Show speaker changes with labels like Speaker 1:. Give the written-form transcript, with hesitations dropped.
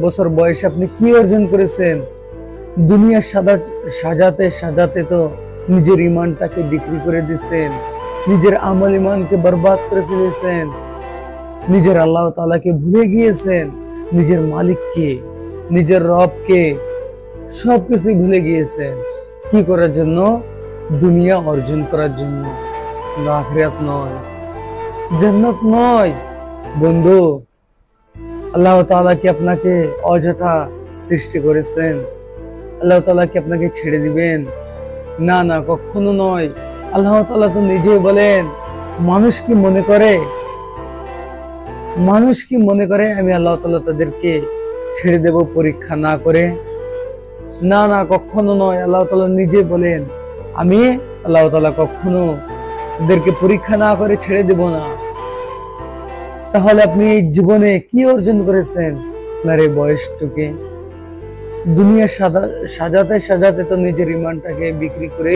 Speaker 1: বছর বয়সে আপনি কি অর্জন করেছেন? দুনিয়া সাজাতে সাজাতে তো নিজের ইমানটাকে বিক্রি করে দিয়েছেন, নিজের আমল ইমানকে বরবাদ করে ফেলেছেন, নিজের আল্লাহ তাআলাকে ভুলে গিয়েছেন, নিজের মালিককে, নিজের রবকে, সবকিছু ভুলে গিয়েছেন। কি করার জন্য? দুনিয়া অর্জন করার জন্য। আখিরাত নয়, জান্নাত নয়। বন্ধু, আল্লাহ তাআলা কি আপনাকে অযথা সৃষ্টি করেছেন? আল্লাহ তাআলা কি আপনাকে ছেড়ে দিবেন? না না, কখনো নয়। আল্লাহ তাআলা তো নিজেই বলেন, মানুষ কি মনে করে, মানুষ কি মনে করে আমি আল্লাহ তাআলা তাদেরকে ছেড়ে দেব পরীক্ষা না করে? না না, কখনো নয়। আল্লাহ তাআলা নিজে বলেন, আমি আল্লাহ তাআলা কখনো তাদেরকে পরীক্ষা না করে ছেড়ে দেব না। তাহলে আপনি এই জীবনে কি অর্জন করেছেন? আপনার এই বয়সটুকে দুনিয়া সাজাতে সাজাতে তো নিজের ইমানটাকে বিক্রি করে